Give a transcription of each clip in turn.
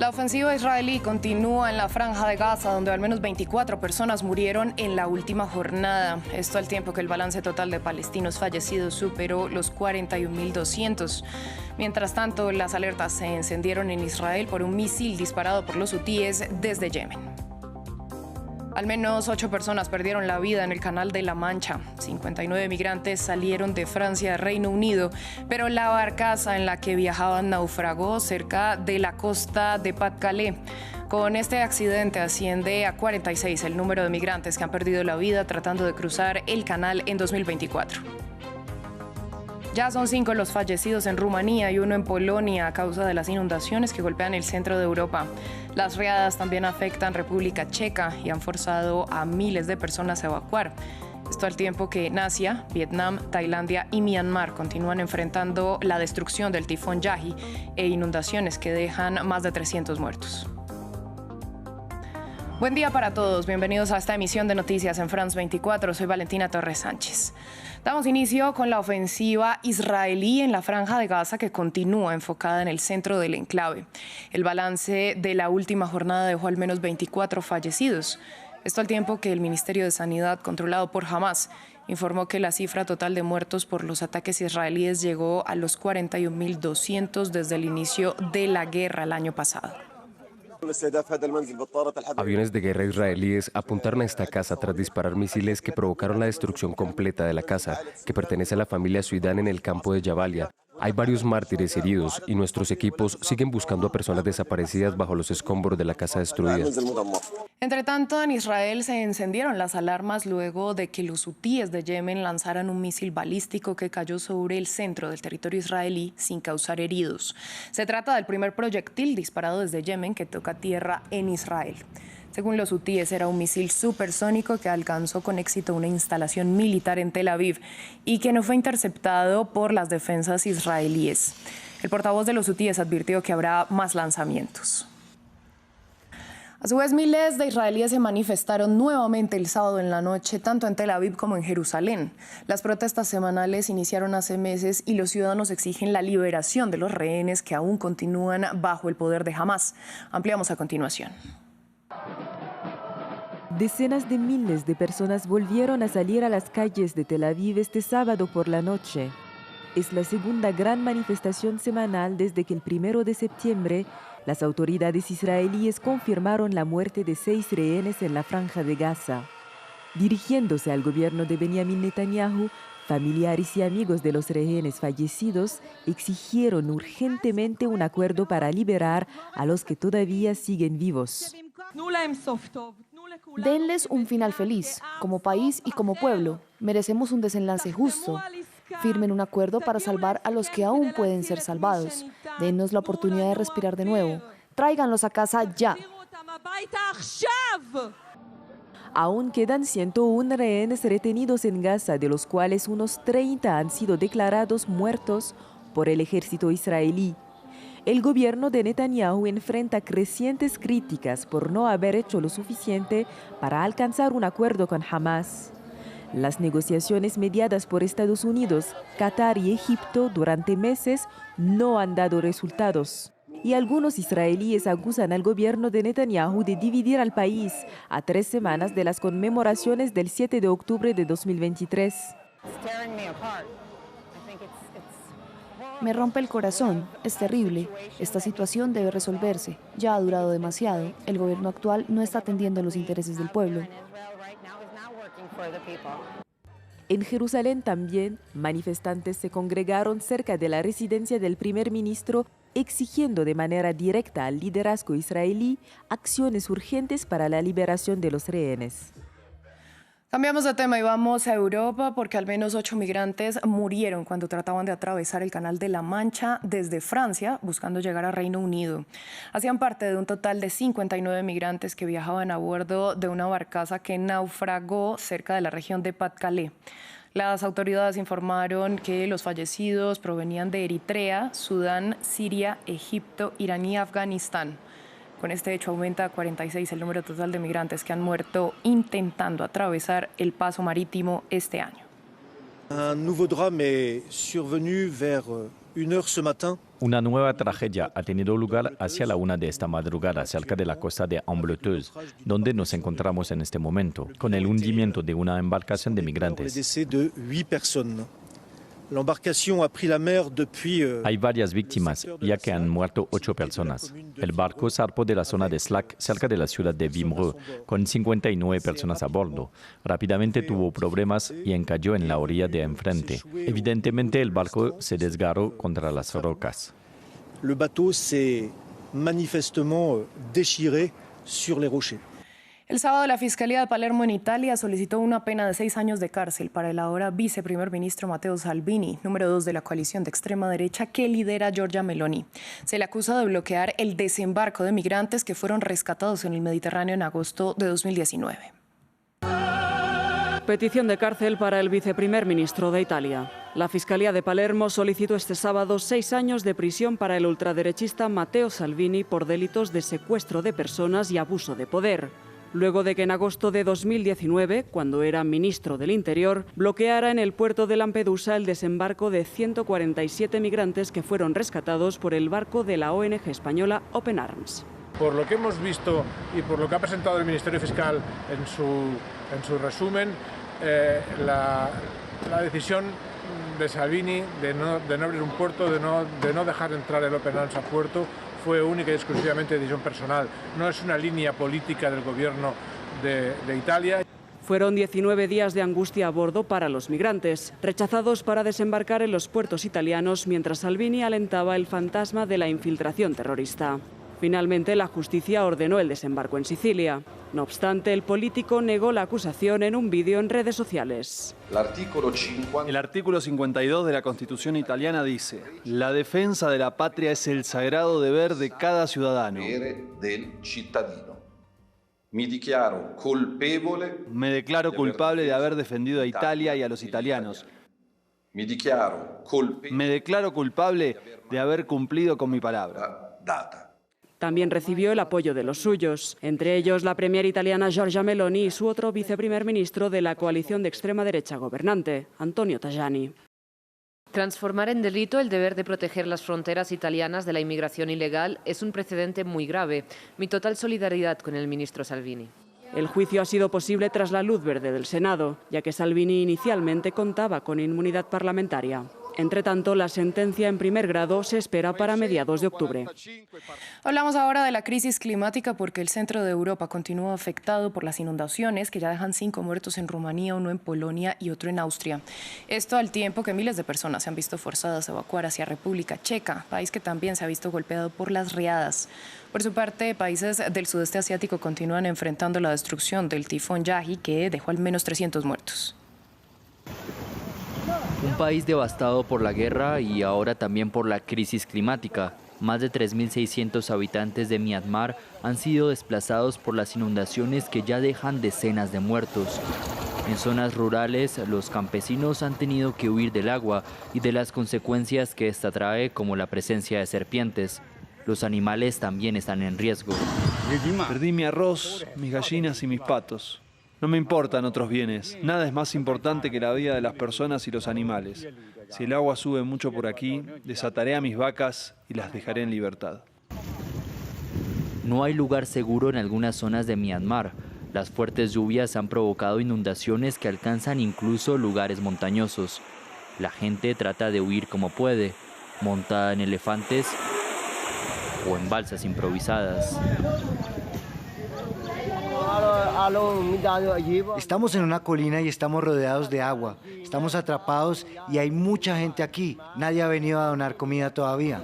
La ofensiva israelí continúa en la Franja de Gaza, donde al menos 24 personas murieron en la última jornada. Esto al tiempo que el balance total de palestinos fallecidos superó los 41.200. Mientras tanto, las alertas se encendieron en Israel por un misil disparado por los hutíes desde Yemen. Al menos 8 personas perdieron la vida en el Canal de la Mancha. 59 migrantes salieron de Francia a Reino Unido, pero la barcaza en la que viajaban naufragó cerca de la costa de Pas-de-Calais. Con este accidente asciende a 46 el número de migrantes que han perdido la vida tratando de cruzar el canal en 2024. Ya son 5 los fallecidos en Rumanía y 1 en Polonia a causa de las inundaciones que golpean el centro de Europa. Las riadas también afectan República Checa y han forzado a miles de personas a evacuar. Esto al tiempo que en Asia, Vietnam, Tailandia y Myanmar continúan enfrentando la destrucción del tifón Yagi e inundaciones que dejan más de 300 muertos. Buen día para todos, bienvenidos a esta emisión de Noticias en France 24, soy Valentina Torres Sánchez. Damos inicio con la ofensiva israelí en la Franja de Gaza que continúa enfocada en el centro del enclave. El balance de la última jornada dejó al menos 24 fallecidos. Esto al tiempo que el Ministerio de Sanidad, controlado por Hamás, informó que la cifra total de muertos por los ataques israelíes llegó a los 41.200 desde el inicio de la guerra el año pasado. Aviones de guerra israelíes apuntaron a esta casa tras disparar misiles que provocaron la destrucción completa de la casa, que pertenece a la familia Suidán en el campo de Jabalia. Hay varios mártires heridos y nuestros equipos siguen buscando a personas desaparecidas bajo los escombros de la casa destruida. Entre tanto, en Israel se encendieron las alarmas luego de que los hutíes de Yemen lanzaran un misil balístico que cayó sobre el centro del territorio israelí sin causar heridos. Se trata del primer proyectil disparado desde Yemen que toca tierra en Israel. Según los hutíes, era un misil supersónico que alcanzó con éxito una instalación militar en Tel Aviv y que no fue interceptado por las defensas israelíes. El portavoz de los hutíes advirtió que habrá más lanzamientos. A su vez, miles de israelíes se manifestaron nuevamente el sábado en la noche, tanto en Tel Aviv como en Jerusalén. Las protestas semanales iniciaron hace meses y los ciudadanos exigen la liberación de los rehenes que aún continúan bajo el poder de Hamás. Ampliamos a continuación. Decenas de miles de personas volvieron a salir a las calles de Tel Aviv este sábado por la noche. Es la segunda gran manifestación semanal desde que el 1 de septiembre las autoridades israelíes confirmaron la muerte de 6 rehenes en la Franja de Gaza. Dirigiéndose al gobierno de Benjamin Netanyahu, familiares y amigos de los rehenes fallecidos exigieron urgentemente un acuerdo para liberar a los que todavía siguen vivos. Denles un final feliz, como país y como pueblo. Merecemos un desenlace justo. Firmen un acuerdo para salvar a los que aún pueden ser salvados. Dennos la oportunidad de respirar de nuevo. Tráiganlos a casa ya. Aún quedan 101 rehenes retenidos en Gaza, de los cuales unos 30 han sido declarados muertos por el ejército israelí. El gobierno de Netanyahu enfrenta crecientes críticas por no haber hecho lo suficiente para alcanzar un acuerdo con Hamás. Las negociaciones mediadas por Estados Unidos, Qatar y Egipto durante meses no han dado resultados. Y algunos israelíes acusan al gobierno de Netanyahu de dividir al país a 3 semanas de las conmemoraciones del 7 de octubre de 2023. Me rompe el corazón, es terrible. Esta situación debe resolverse. Ya ha durado demasiado. El gobierno actual no está atendiendo los intereses del pueblo. En Jerusalén también, manifestantes se congregaron cerca de la residencia del primer ministro exigiendo de manera directa al liderazgo israelí acciones urgentes para la liberación de los rehenes. Cambiamos de tema y vamos a Europa porque al menos 8 migrantes murieron cuando trataban de atravesar el Canal de la Mancha desde Francia buscando llegar a Reino Unido. Hacían parte de un total de 59 migrantes que viajaban a bordo de una barcaza que naufragó cerca de la región de Pas-de-Calais. Las autoridades informaron que los fallecidos provenían de Eritrea, Sudán, Siria, Egipto, Irán y Afganistán. Con este hecho aumenta a 46 el número total de migrantes que han muerto intentando atravesar el paso marítimo este año. Un nouveau drame est survenu vers Una nueva tragedia ha tenido lugar hacia la 1 de esta madrugada cerca de la costa de Ambleteuse, donde nos encontramos en este momento, con el hundimiento de una embarcación de migrantes. Hay varias víctimas, ya que han muerto 8 personas. El barco zarpó de la zona de Slack, cerca de la ciudad de Wimereux, con 59 personas a bordo. Rápidamente tuvo problemas y encalló en la orilla de enfrente. Evidentemente, el barco se desgarró contra las rocas. El bateau s'est manifestement déchiré sur les rochers. El sábado, la Fiscalía de Palermo en Italia solicitó una pena de 6 años de cárcel para el ahora viceprimer ministro Matteo Salvini, número 2 de la coalición de extrema derecha que lidera Giorgia Meloni. Se le acusa de bloquear el desembarco de migrantes que fueron rescatados en el Mediterráneo en agosto de 2019. Petición de cárcel para el viceprimer ministro de Italia. La Fiscalía de Palermo solicitó este sábado 6 años de prisión para el ultraderechista Matteo Salvini por delitos de secuestro de personas y abuso de poder, luego de que en agosto de 2019, cuando era ministro del Interior, bloqueara en el puerto de Lampedusa el desembarco de 147 migrantes que fueron rescatados por el barco de la ONG española Open Arms. Por lo que hemos visto y por lo que ha presentado el Ministerio Fiscal en su resumen, la decisión de Salvini de no abrir un puerto, de no dejar entrar el Open Arms a puerto, fue única y exclusivamente decisión personal. No es una línea política del gobierno de Italia. Fueron 19 días de angustia a bordo para los migrantes, rechazados para desembarcar en los puertos italianos mientras Salvini alentaba el fantasma de la infiltración terrorista. Finalmente, la justicia ordenó el desembarco en Sicilia. No obstante, el político negó la acusación en un vídeo en redes sociales. El artículo 52 de la Constitución italiana dice: la defensa de la patria es el sagrado deber de cada ciudadano. Me declaro culpable de haber defendido a Italia y a los italianos. Me declaro culpable de haber cumplido con mi palabra. También recibió el apoyo de los suyos, entre ellos la premier italiana Giorgia Meloni y su otro viceprimer ministro de la coalición de extrema derecha gobernante, Antonio Tajani. Transformar en delito el deber de proteger las fronteras italianas de la inmigración ilegal es un precedente muy grave. Mi total solidaridad con el ministro Salvini. El juicio ha sido posible tras la luz verde del Senado, ya que Salvini inicialmente contaba con inmunidad parlamentaria. Entre tanto, la sentencia en primer grado se espera para mediados de octubre. Hablamos ahora de la crisis climática porque el centro de Europa continúa afectado por las inundaciones que ya dejan 5 muertos en Rumanía, 1 en Polonia y otro en Austria. Esto al tiempo que miles de personas se han visto forzadas a evacuar hacia República Checa, país que también se ha visto golpeado por las riadas. Por su parte, países del sudeste asiático continúan enfrentando la destrucción del tifón Yagi, que dejó al menos 300 muertos. Un país devastado por la guerra y ahora también por la crisis climática. Más de 3.600 habitantes de Myanmar han sido desplazados por las inundaciones que ya dejan decenas de muertos. En zonas rurales, los campesinos han tenido que huir del agua y de las consecuencias que esta trae, como la presencia de serpientes. Los animales también están en riesgo. Perdí mi arroz, mis gallinas y mis patos. No me importan otros bienes. Nada es más importante que la vida de las personas y los animales. Si el agua sube mucho por aquí, desataré a mis vacas y las dejaré en libertad. No hay lugar seguro en algunas zonas de Myanmar. Las fuertes lluvias han provocado inundaciones que alcanzan incluso lugares montañosos. La gente trata de huir como puede, montada en elefantes o en balsas improvisadas. Estamos en una colina y estamos rodeados de agua. Estamos atrapados y hay mucha gente aquí. Nadie ha venido a donar comida todavía.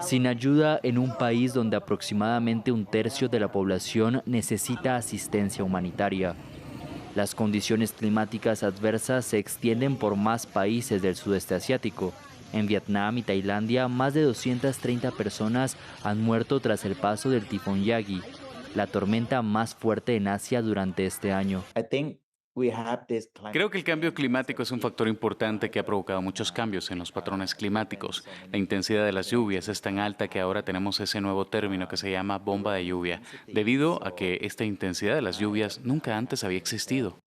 Sin ayuda en un país donde aproximadamente 1/3 de la población necesita asistencia humanitaria. Las condiciones climáticas adversas se extienden por más países del sudeste asiático. En Vietnam y Tailandia, más de 230 personas han muerto tras el paso del tifón Yagi, la tormenta más fuerte en Asia durante este año. Creo que el cambio climático es un factor importante que ha provocado muchos cambios en los patrones climáticos. La intensidad de las lluvias es tan alta que ahora tenemos ese nuevo término que se llama bomba de lluvia, debido a que esta intensidad de las lluvias nunca antes había existido.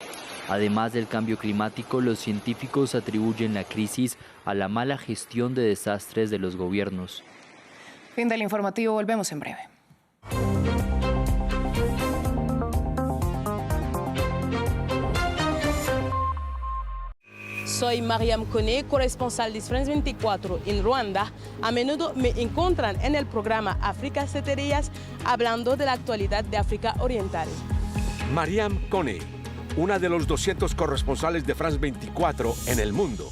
Además del cambio climático, los científicos atribuyen la crisis a la mala gestión de desastres de los gobiernos. Fin del informativo, volvemos en breve. Soy Mariam Kone, corresponsal de France 24 en Ruanda. A menudo me encuentran en el programa África 7 días hablando de la actualidad de África Oriental. Mariam Kone, una de los 200 corresponsales de France 24 en el mundo.